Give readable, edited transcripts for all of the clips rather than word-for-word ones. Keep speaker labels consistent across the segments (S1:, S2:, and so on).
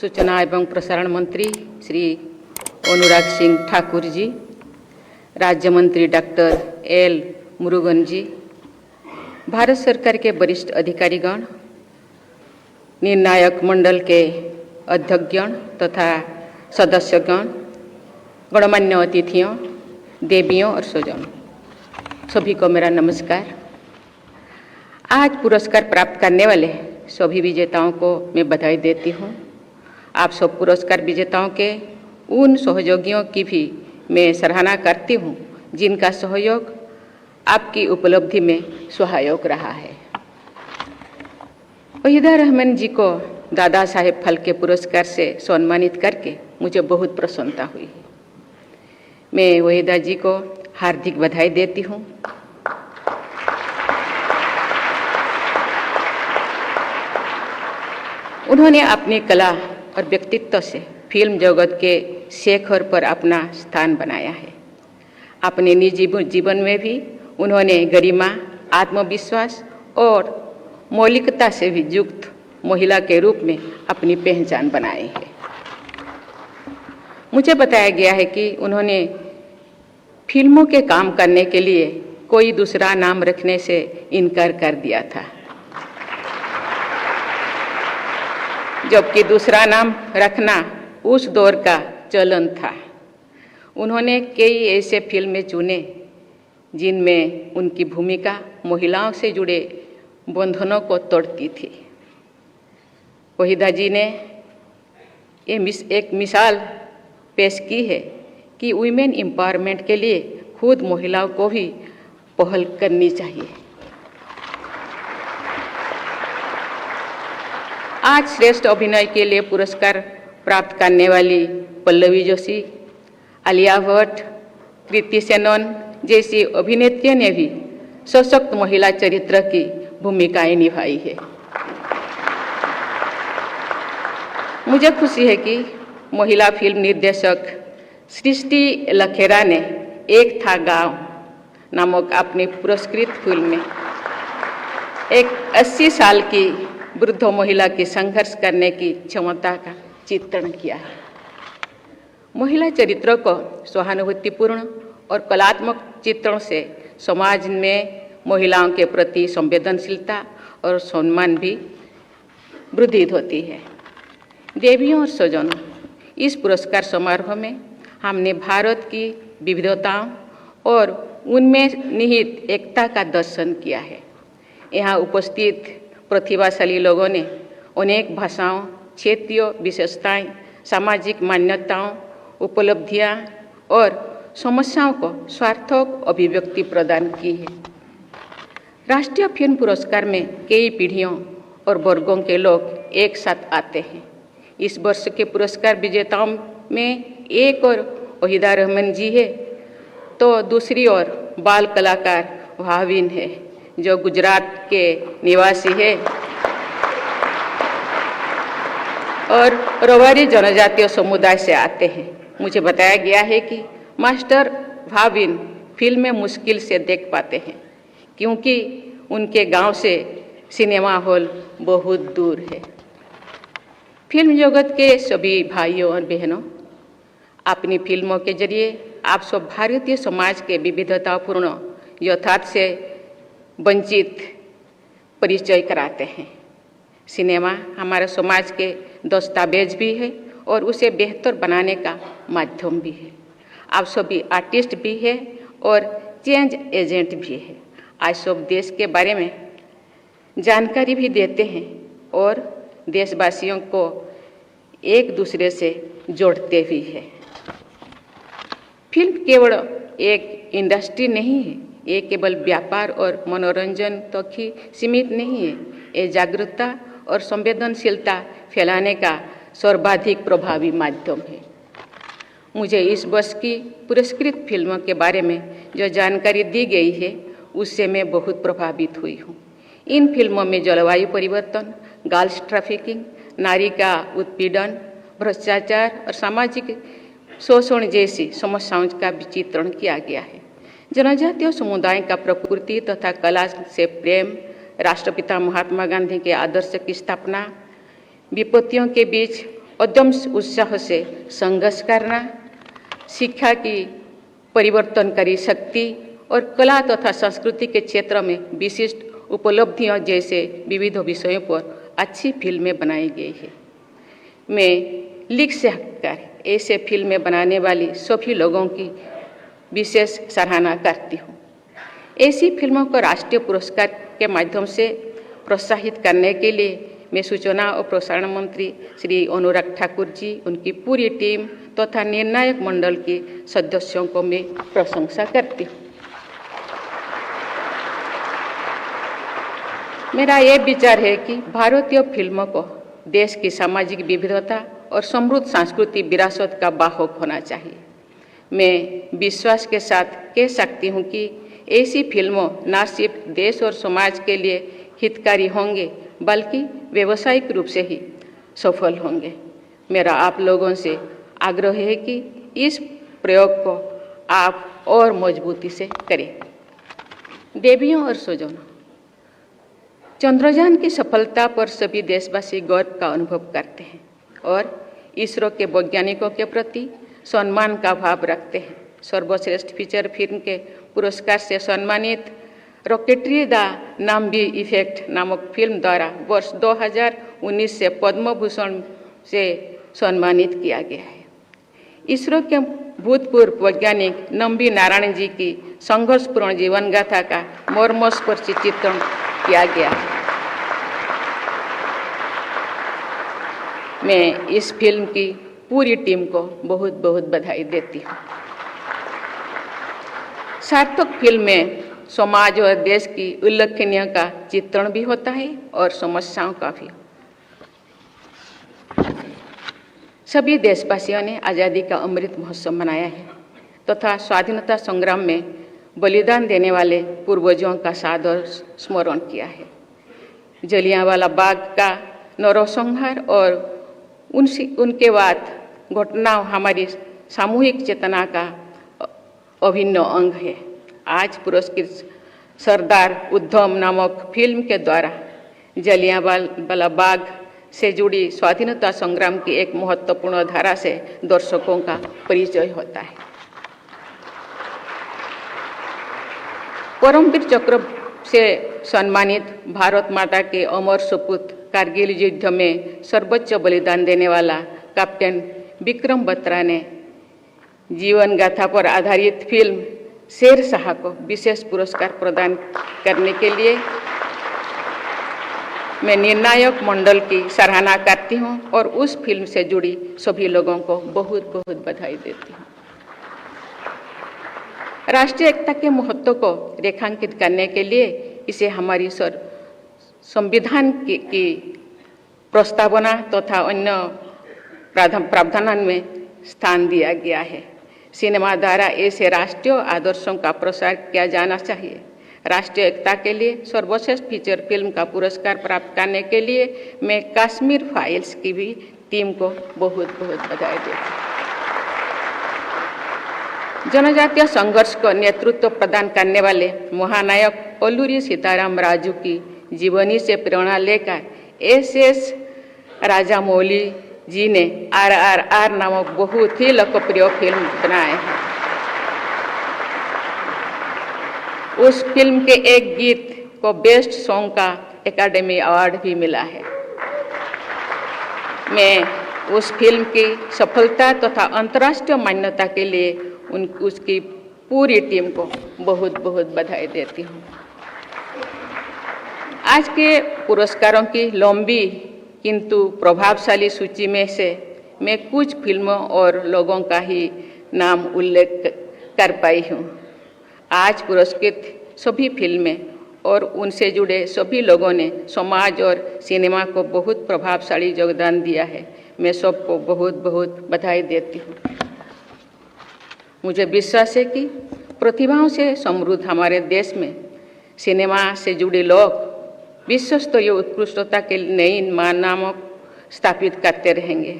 S1: सूचना एवं प्रसारण मंत्री श्री अनुराग सिंह ठाकुर जी, राज्य मंत्री डॉक्टर एल मुरुगन जी, भारत सरकार के वरिष्ठ अधिकारीगण, निर्णायक मंडल के अध्यक्षगण तथा सदस्यगण, गणमान्य अतिथियों, देवियों और स्वजनों, सभी को मेरा नमस्कार। आज पुरस्कार प्राप्त करने वाले सभी विजेताओं को मैं बधाई देती हूँ। आप सब पुरस्कार विजेताओं के उन सहयोगियों की भी मैं सराहना करती हूँ जिनका सहयोग आपकी उपलब्धि में सहायक रहा है। वहीदा रहमान जी को दादा साहेब फाल्के पुरस्कार से सम्मानित करके मुझे बहुत प्रसन्नता हुई है। मैं वहीदा जी को हार्दिक बधाई देती हूँ। उन्होंने अपनी कला और व्यक्तित्व से फिल्म जगत के शिखर पर अपना स्थान बनाया है। अपने निजी जीवन में भी उन्होंने गरिमा, आत्मविश्वास और मौलिकता से भी युक्त महिला के रूप में अपनी पहचान बनाई है। मुझे बताया गया है कि उन्होंने फिल्मों के काम करने के लिए कोई दूसरा नाम रखने से इनकार कर दिया था, जबकि दूसरा नाम रखना उस दौर का चलन था। उन्होंने कई ऐसे फिल्में चुने जिनमें उनकी भूमिका महिलाओं से जुड़े बंधनों को तोड़ती थी। वहीदा जी ने एक मिसाल पेश की है कि वीमेन एम्पावरमेंट के लिए खुद महिलाओं को भी पहल करनी चाहिए। आज श्रेष्ठ अभिनय के लिए पुरस्कार प्राप्त करने वाली पल्लवी जोशी, आलिया भट्ट, कृति सेनन जैसी अभिनेत्रियों ने भी सशक्त महिला चरित्र की भूमिकाएं निभाई है। मुझे खुशी है कि महिला फिल्म निर्देशक सृष्टि लखेरा ने एक था गांव नामक अपनी पुरस्कृत फिल्म में एक 80 साल की वृद्ध महिला की संघर्ष करने की क्षमता का चित्रण किया है। महिला चरित्रों को सहानुभूतिपूर्ण और कलात्मक चित्रण से समाज में महिलाओं के प्रति संवेदनशीलता और सम्मान भी वृद्धि होती है। देवियों और स्वजनों, इस पुरस्कार समारोह में हमने भारत की विविधताओं और उनमें निहित एकता का दर्शन किया है। यहाँ उपस्थित प्रतिभाशाली लोगों ने अनेक भाषाओं, क्षेत्रीय विशेषताएं, सामाजिक मान्यताओं, उपलब्धियां और समस्याओं को सार्थक अभिव्यक्ति प्रदान की है। राष्ट्रीय फिल्म पुरस्कार में कई पीढ़ियों और वर्गों के लोग एक साथ आते हैं। इस वर्ष के पुरस्कार विजेताओं में एक और वहीदा रहमान जी है, तो दूसरी ओर बाल कलाकार भाविन है जो गुजरात के निवासी है और रवारी जनजातीय समुदाय से आते हैं। मुझे बताया गया है कि मास्टर भाविन फिल्म में मुश्किल से देख पाते हैं क्योंकि उनके गांव से सिनेमा हॉल बहुत दूर है। फिल्म जगत के सभी भाइयों और बहनों, अपनी फिल्मों के जरिए आप सब भारतीय समाज के विविधतापूर्ण यथार्थ से वंचित परिचय कराते हैं। सिनेमा हमारे समाज के दस्तावेज भी है और उसे बेहतर बनाने का माध्यम भी है। आप सभी आर्टिस्ट भी है और चेंज एजेंट भी है। आज सब देश के बारे में जानकारी भी देते हैं और देशवासियों को एक दूसरे से जोड़ते भी हैं। फिल्म केवल एक इंडस्ट्री नहीं है, ये केवल व्यापार और मनोरंजन तक ही सीमित नहीं है। ये जागरूकता और संवेदनशीलता फैलाने का सर्वाधिक प्रभावी माध्यम है। मुझे इस वर्ष की पुरस्कृत फिल्मों के बारे में जो जानकारी दी गई है उससे मैं बहुत प्रभावित हुई हूँ। इन फिल्मों में जलवायु परिवर्तन, गर्ल्स ट्रैफिकिंग, नारी का उत्पीड़न, भ्रष्टाचार और सामाजिक शोषण जैसी समस्याओं का भी चित्रण किया गया है। जनजातीय समुदाय का प्रकृति तथा कला से प्रेम, राष्ट्रपिता महात्मा गांधी के आदर्श की स्थापना, विपत्तियों के बीच अदम्य उत्साह से संघर्ष करना, शिक्षा की परिवर्तनकारी शक्ति और कला तथा संस्कृति के क्षेत्र में विशिष्ट उपलब्धियों जैसे विविध विषयों पर अच्छी फिल्में बनाई गई है। मैं लिख से हटकर ऐसे फिल्में बनाने वाली सभी लोगों की विशेष सराहना करती हूँ। ऐसी फिल्मों को राष्ट्रीय पुरस्कार के माध्यम से प्रोत्साहित करने के लिए मैं सूचना और प्रसारण मंत्री श्री अनुराग ठाकुर जी, उनकी पूरी टीम तथा निर्णायक मंडल के सदस्यों को मैं प्रशंसा करती हूँ। मेरा ये विचार है कि भारतीय फिल्मों को देश की सामाजिक विविधता और समृद्ध सांस्कृतिक विरासत का वाहक होना चाहिए। मैं विश्वास के साथ कह सकती हूँ कि ऐसी फिल्मों न सिर्फ देश और समाज के लिए हितकारी होंगे बल्कि व्यावसायिक रूप से ही सफल होंगे। मेरा आप लोगों से आग्रह है कि इस प्रयोग को आप और मजबूती से करें। देवियों और स्वजनों, चंद्रयान की सफलता पर सभी देशवासी गर्व का अनुभव करते हैं और इसरो के वैज्ञानिकों के प्रति सम्मान का भाव रखते हैं। सर्वश्रेष्ठ फीचर फिल्म के पुरस्कार से सम्मानित रॉकेटरी द नंबी इफेक्ट नामक फिल्म द्वारा वर्ष 2019 से पद्म भूषण से सम्मानित किया गया है। इसरो के भूतपूर्व वैज्ञानिक नंबी नारायण जी की संघर्षपूर्ण जीवन गाथा का मर्मस्पर्शी चित्रण किया गया है। मैं इस फिल्म की पूरी टीम को बहुत बहुत बधाई देती हूँ। सार्थक फिल्म में समाज और देश की उल्लेखनीय का चित्रण भी होता है और समस्याओं का भी। सभी देशवासियों ने आज़ादी का अमृत महोत्सव मनाया है तथा स्वाधीनता संग्राम में बलिदान देने वाले पूर्वजों का सादर स्मरण किया है। जलियांवाला बाग का नरसंहार और उनके बाद घटनाओं हमारी सामूहिक चेतना का अभिन्न अंग है। आज पुरस्कृत सरदार उधम नामक फिल्म के द्वारा जलियांवाला बाग से जुड़ी स्वाधीनता संग्राम की एक महत्वपूर्ण धारा से दर्शकों का परिचय होता है। परमवीर चक्र से सम्मानित भारत माता के अमर सपूत कारगिल युद्ध में सर्वोच्च बलिदान देने वाला कैप्टन विक्रम बत्रा ने जीवन गाथा पर आधारित फिल्म शेर शाह को विशेष पुरस्कार प्रदान करने के लिए मैं निर्णायक मंडल की सराहना करती हूं और उस फिल्म से जुड़ी सभी लोगों को बहुत बहुत बधाई देती हूं। राष्ट्रीय एकता के महत्व को रेखांकित करने के लिए इसे हमारी संविधान की प्रस्तावना तथा अन्य प्रावधान में स्थान दिया गया है। सिनेमा द्वारा ऐसे राष्ट्रीय आदर्शों का प्रसार किया जाना चाहिए। राष्ट्रीय एकता के लिए सर्वश्रेष्ठ फीचर फिल्म का पुरस्कार प्राप्त करने के लिए मैं कश्मीर फाइल्स की भी टीम को बहुत बहुत बधाई देती हूँ। जनजातीय संघर्ष को नेतृत्व प्रदान करने वाले महानायक अल्लूरी सीताराम राजू की जीवनी से प्रेरणा लेकर एस राजामौली जी ने RRR नामक बहुत ही लोकप्रिय फिल्म बनाए हैं। उस फिल्म के एक गीत को बेस्ट सॉन्ग का एकेडमी अवार्ड भी मिला है। मैं उस फिल्म की सफलता तथा अंतर्राष्ट्रीय मान्यता के लिए उसकी पूरी टीम को बहुत बहुत बधाई देती हूँ। आज के पुरस्कारों की लंबी किंतु प्रभावशाली सूची में से मैं कुछ फिल्मों और लोगों का ही नाम उल्लेख कर पाई हूँ। आज पुरस्कृत सभी फिल्में और उनसे जुड़े सभी लोगों ने समाज और सिनेमा को बहुत प्रभावशाली योगदान दिया है। मैं सबको बहुत बहुत बधाई देती हूँ। मुझे विश्वास है कि प्रतिभाओं से समृद्ध हमारे देश में सिनेमा से जुड़े लोग विश्व स्तरीय उत्कृष्टता के नई मानक स्थापित करते रहेंगे।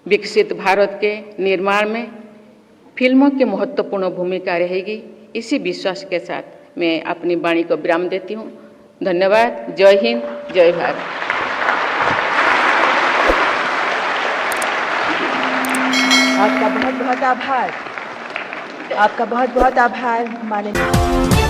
S1: विकसित भारत के निर्माण में फिल्मों की महत्वपूर्ण भूमिका रहेगी। इसी विश्वास के साथ मैं अपनी वाणी को विराम देती हूँ। धन्यवाद। जय हिंद, जय भारत।
S2: आपका बहुत बहुत आभार। आपका बहुत बहुत आभार माननीय।